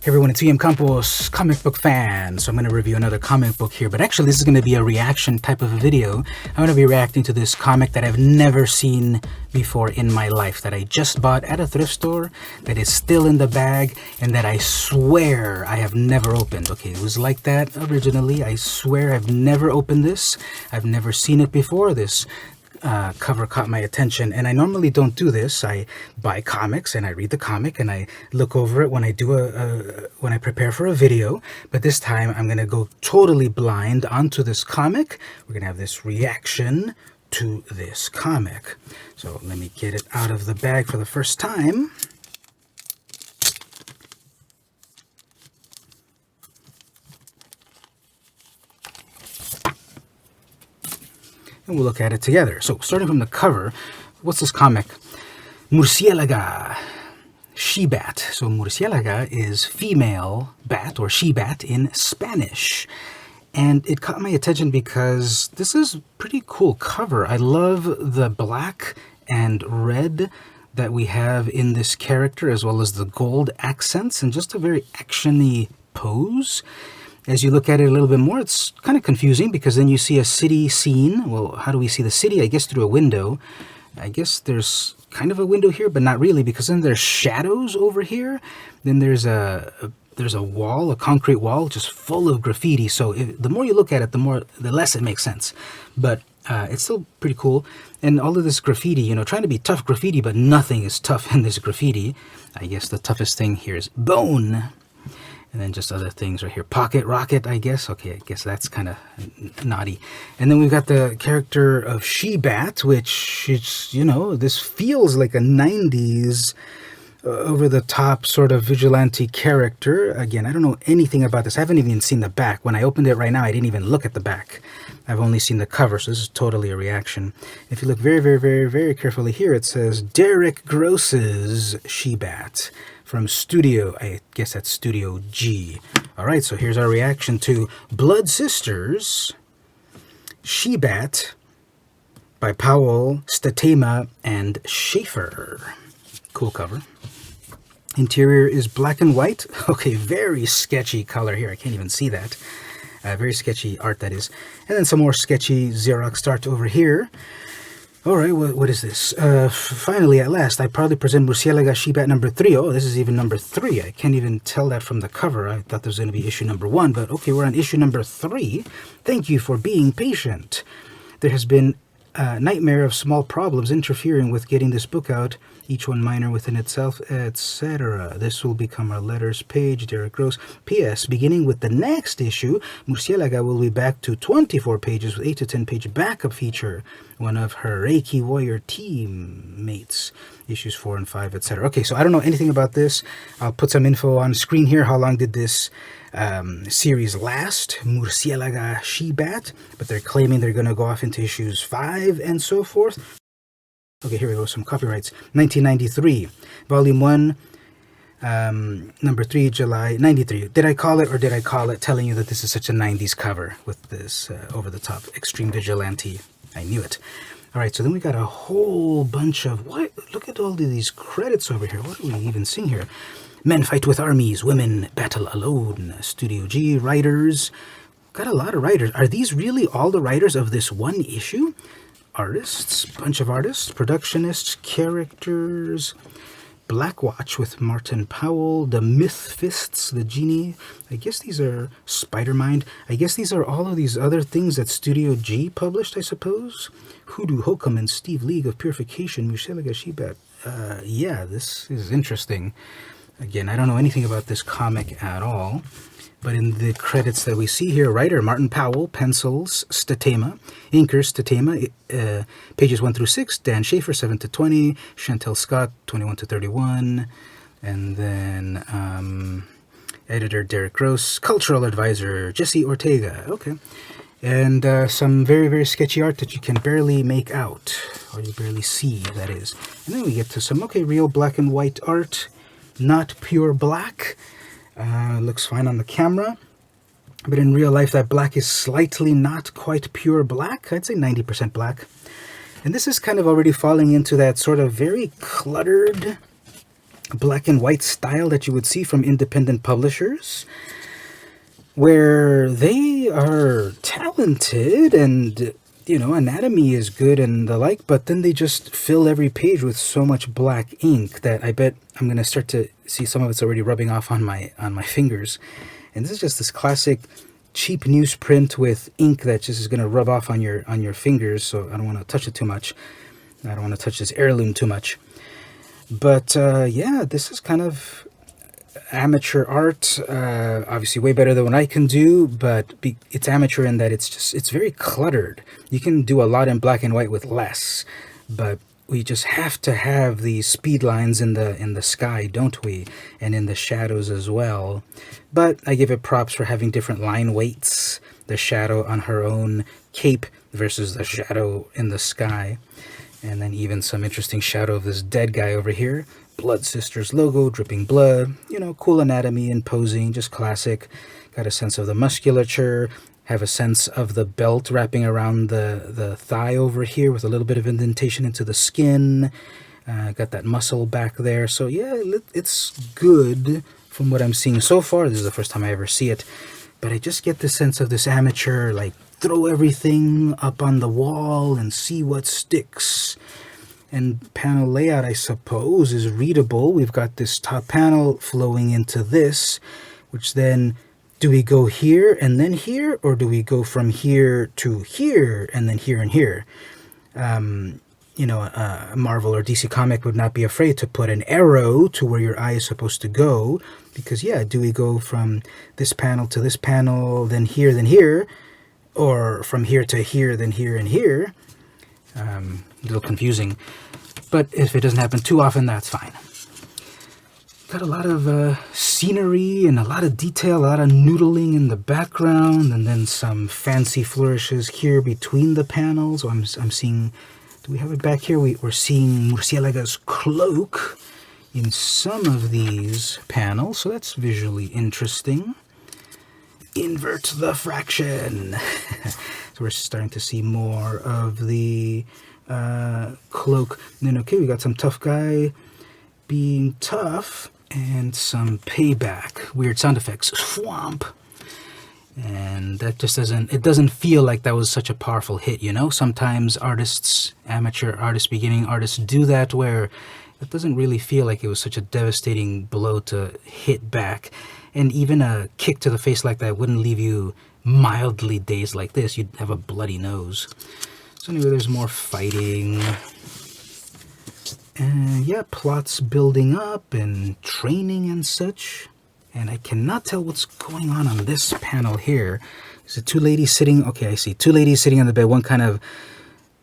Hey everyone, it's EM Campos, comic book fan. So I'm going to review another comic book here, but actually this is going to be a reaction type of a video. I'm going to be reacting to this comic that I've never seen before in my life, that I just bought at a thrift store, that is still in the bag, and that I swear I have never opened. Okay, it was like that originally. I swear I've never opened this. I've never seen it before. This cover caught my attention, and I normally don't do this. I buy comics and I read the comic and I look over it when I do when I prepare for a video, but this time I'm gonna go totally blind onto this comic. We're gonna have this reaction to this comic. So let me get it out of the bag for the first time. And we'll look at it together. So starting from the cover, what's this comic? Murciélaga, She-Bat. So Murciélaga is female bat or She-Bat in Spanish. And it caught my attention because this is a pretty cool cover. I love the black and red that we have in this character, as well as the gold accents and just a very action-y pose. As you look at it a little bit more, it's kind of confusing because then you see a city scene. Well, how do we see the city? I guess through a window. I guess there's kind of a window here, but not really, because then there's shadows over here. Then there's a wall, a concrete wall, just full of graffiti. So the more you look at it, the less it makes sense. But it's still pretty cool. And all of this graffiti, you know, trying to be tough graffiti, but nothing is tough in this graffiti. I guess the toughest thing here is bone. And then just other things right here. Pocket rocket, I guess. Okay, I guess that's kind of naughty. And then we've got the character of She-Bat, which is, you know, this feels like a 90s over-the-top sort of vigilante character. Again, I don't know anything about this. I haven't even seen the back. When I opened it right now, I didn't even look at the back. I've only seen the cover, so this is totally a reaction. If you look very, very, very, very carefully here, it says Derek Gross's She-Bat. From Studio, I guess that's Studio G. All right, so here's our reaction to Blood Sisters, She-Bat by Powell, Statema, and Schaefer. Cool cover. Interior is black and white. Okay, very sketchy color here. I can't even see that. Very sketchy art, that is. And then some more sketchy Xerox art over here. All right, what is this? Finally, at last, I proudly present Murciélaga She-Bat number 3. Oh, this is even number 3. I can't even tell that from the cover. I thought there was going to be issue number 1, but okay, we're on issue number 3. Thank you for being patient. There has been a nightmare of small problems interfering with getting this book out, each one minor within itself, etc. This will become our letters page, Derek Gross. P.S. Beginning with the next issue, Murciélaga will be back to 24 pages with 8 to 10 page backup feature, one of her Reiki Warrior teammates, issues 4 and 5, etc. Okay, so I don't know anything about this. I'll put some info on screen here. How long did this series last? Murciélaga She-Bat, but they're claiming they're going to go off into issues 5 and so forth. Okay, here we go, some copyrights. 1993, Volume 1, number 3, July 93. Did I call it, or did I call it telling you that this is such a 90s cover with this over-the-top extreme vigilante? I knew it. All right, so then we got a whole bunch of, what? Look at all of these credits over here. What are we even seeing here? Men fight with armies, women battle alone. Studio G, writers. Got a lot of writers. Are these really all the writers of this one issue? Artists, bunch of artists, productionists, characters. Black Watch with Martin Powell, the Myth Fists, the Genie. I guess these are Spider-Mind. I guess these are all of these other things that Studio G published, I suppose. Hoodoo Hokum and Steve League of Purification, Murciélaga She-Bat. Yeah, this is interesting. Again, I don't know anything about this comic at all. But in the credits that we see here, writer Martin Powell, pencils Statema, inker Statema, pages 1 through 6, Dan Schaefer 7 to 20, Chantel Scott 21 to 31, and then editor Derek Gross, cultural advisor Jesse Ortega. Okay, and some very, very sketchy art that you can barely make out, or you barely see, that is. And then we get to some, okay, real black and white art, not pure black. Looks fine on the camera, but in real life that black is slightly not quite pure black. I'd say 90% black. And this is kind of already falling into that sort of very cluttered black and white style that you would see from independent publishers, where they are talented and, you know, anatomy is good and the like, but then they just fill every page with so much black ink that I bet I'm going to start to see some of it's already rubbing off on my fingers. And this is just this classic cheap newsprint with ink that just is going to rub off on your fingers, so I don't want to touch it too much. I don't want to touch this heirloom too much. But yeah, this is kind of amateur art, obviously way better than what I can do, but it's amateur in that it's very cluttered. You can do a lot in black and white with less, but we just have to have these speed lines in the sky, don't we? And in the shadows as well. But I give it props for having different line weights. The shadow on her own cape versus the shadow in the sky. And then even some interesting shadow of this dead guy over here. Blood Sisters logo, dripping blood. You know, cool anatomy and posing, just classic. Got a sense of the musculature. Have a sense of the belt wrapping around the thigh over here with a little bit of indentation into the skin. Got that muscle back there. So yeah, it's good from what I'm seeing so far. This is the first time I ever see it. But I just get the sense of this amateur, like, throw everything up on the wall and see what sticks. And panel layout, I suppose, is readable. We've got this top panel flowing into this, which then, do we go here and then here, or do we go from here to here and then here and here? You know, a Marvel or DC comic would not be afraid to put an arrow to where your eye is supposed to go, because yeah, do we go from this panel to this panel, then here, or from here to here, then here and here? A little confusing, but if it doesn't happen too often, that's fine. Got a lot of scenery and a lot of detail, a lot of noodling in the background, and then some fancy flourishes here between the panels. So I'm seeing, do we have it back here? We're seeing Murciélaga's cloak in some of these panels, so that's visually interesting. Invert the fraction. So we're starting to see more of the cloak. And then, okay, we got some tough guy being tough and some payback. Weird sound effects. Swamp. And that just doesn't feel like that was such a powerful hit, you know? Sometimes artists, amateur artists, beginning artists do that, where it doesn't really feel like it was such a devastating blow to hit back. And even a kick to the face like that wouldn't leave you mildly dazed like this. You'd have a bloody nose. So anyway, there's more fighting. And yeah, plots building up and training and such. And I cannot tell what's going on this panel here. Is it two ladies sitting? Okay, I see. Two ladies sitting on the bed, one kind of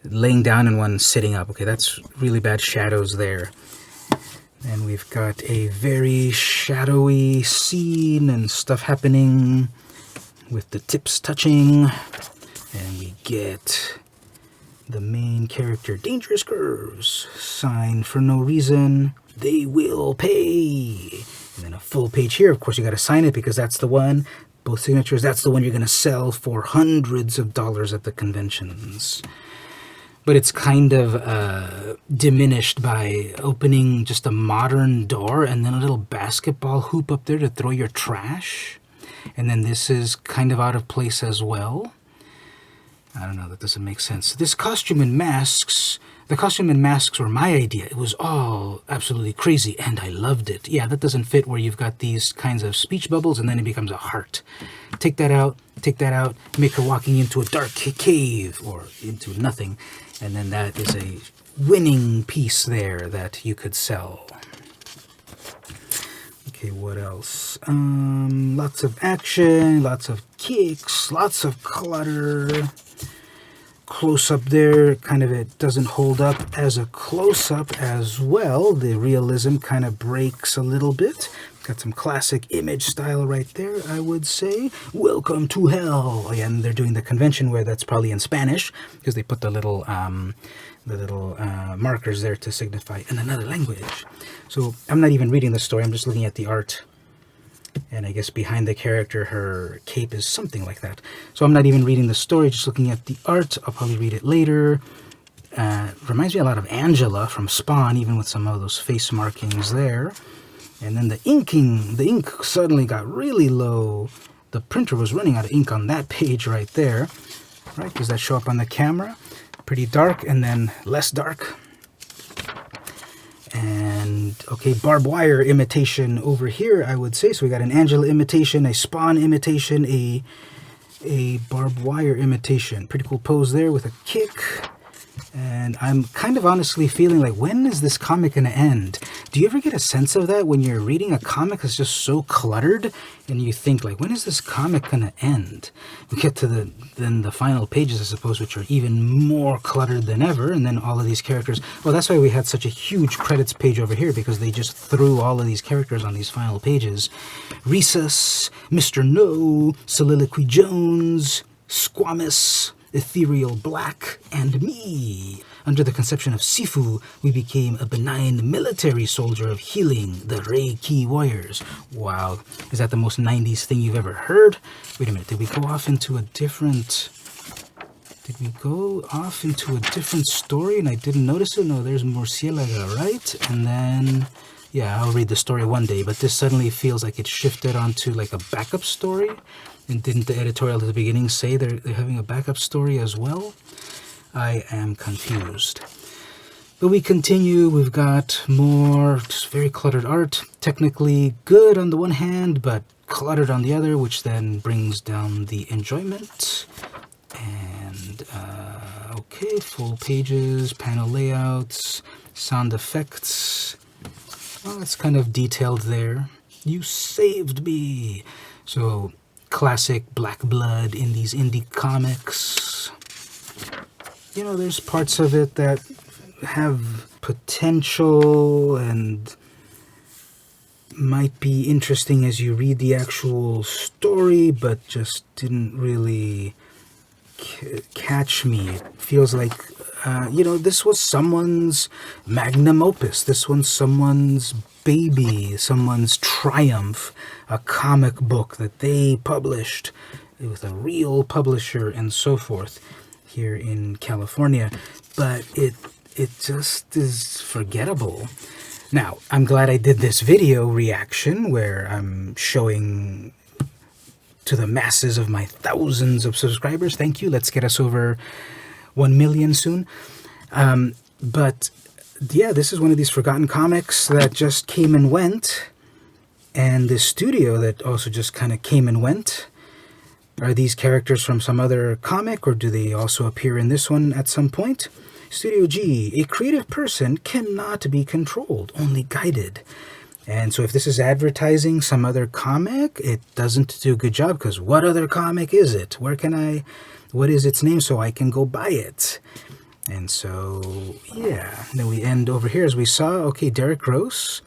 laying down and one sitting up. Okay, that's really bad shadows there. And we've got a very shadowy scene and stuff happening with the tips touching. And we get the main character, dangerous curves, sign for no reason, they will pay. And then a full page here. Of course, you got to sign it because that's the one. Both signatures, that's the one you're going to sell for hundreds of dollars at the conventions. But it's kind of diminished by opening just a modern door and then a little basketball hoop up there to throw your trash. And then this is kind of out of place as well. I don't know, that doesn't make sense. This costume and masks, the costume and masks were my idea. It was all absolutely crazy, and I loved it. Yeah, that doesn't fit where you've got these kinds of speech bubbles, and then it becomes a heart. Take that out, make her walking into a dark cave, or into nothing, and then that is a winning piece there that you could sell. Okay, what else? Lots of action, lots of kicks, lots of clutter. Close-up there, kind of, it doesn't hold up as a close-up as well. The realism kind of breaks a little bit. Got some classic image style right there, I would say. Welcome to hell. Oh, yeah, and they're doing the convention where that's probably in Spanish, because they put the little markers there to signify in another language. So I'm not even reading the story, I'm just looking at the art. And I guess behind the character, her cape is something like that. So I'm not even reading the story, just looking at the art. I'll probably read it later. Reminds me a lot of Angela from Spawn, even with some of those face markings there. And then the ink suddenly got really low. The printer was running out of ink on that page right there. Right? Does that show up on the camera? Pretty dark, and then less dark. And, okay, barbed wire imitation over here, I would say. So we got an Angela imitation, a Spawn imitation, a barbed wire imitation. Pretty cool pose there with a kick. And I'm kind of honestly feeling like, when is this comic going to end? Do you ever get a sense of that when you're reading a comic that's just so cluttered and you think like, when is this comic going to end? We get to the final pages, I suppose, which are even more cluttered than ever. And then all of these characters. Well, that's why we had such a huge credits page over here, because they just threw all of these characters on these final pages. Rhesus, Mr. No, Soliloquy Jones, Squamous, Ethereal Black, and me. Under the conception of Sifu, we became a benign military soldier of healing, the Reiki Warriors. Wow, is that the most 90s thing you've ever heard? Wait a minute, did we go off into a different story and I didn't notice it? No, there's Murcielaga, right? And then, yeah, I'll read the story one day, but this suddenly feels like it shifted onto like a backup story. And didn't the editorial at the beginning say they're having a backup story as well? I am confused. But we continue. We've got more just very cluttered art. Technically good on the one hand, but cluttered on the other, which then brings down the enjoyment. And, okay, full pages, panel layouts, sound effects. Well, that's kind of detailed there. You saved me. So, classic black blood in these indie comics. You know, there's parts of it that have potential and might be interesting as you read the actual story, but just didn't really catch me. It feels like, you know, this was someone's magnum opus. This one's someone's baby, someone's triumph, a comic book that they published with a real publisher and so forth here in California. But it just is forgettable. Now, I'm glad I did this video reaction where I'm showing to the masses of my thousands of subscribers. Thank you. Let's get us over 1 million soon. But yeah, this is one of these forgotten comics that just came and went. And this studio that also just kind of came and went. Are these characters from some other comic, or do they also appear in this one at some point? Studio G, a creative person cannot be controlled, only guided. And so if this is advertising some other comic, it doesn't do a good job, because what other comic is it? What is its name so I can go buy it? And so, yeah. Then we end over here, as we saw, okay, Derek Gross,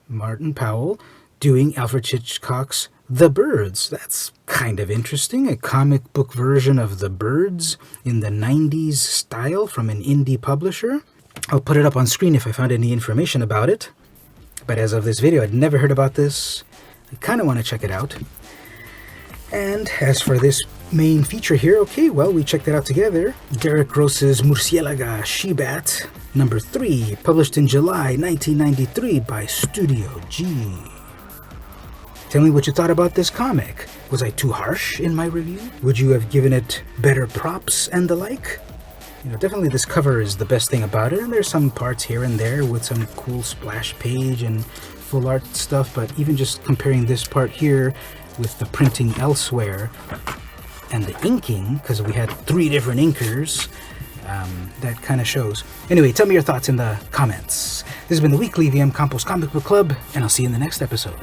Martin Powell, doing Alfred Hitchcock's The Birds. That's kind of interesting. A comic book version of The Birds in the 90s style from an indie publisher. I'll put it up on screen if I found any information about it. But as of this video, I'd never heard about this. I kind of want to check it out. And as for this main feature here, okay, well, we checked it out together. Derek Gross's Murcielaga She-Bat, number 3, published in July 1993 by Studio G. Tell me what you thought about this comic. Was I too harsh in my review? Would you have given it better props and the like? You know, definitely this cover is the best thing about it, and there's some parts here and there with some cool splash page and full art stuff, but even just comparing this part here with the printing elsewhere and the inking, because we had 3 different inkers, that kind of shows. Anyway, tell me your thoughts in the comments. This has been the weekly VM Campos Comic Book Club, and I'll see you in the next episode.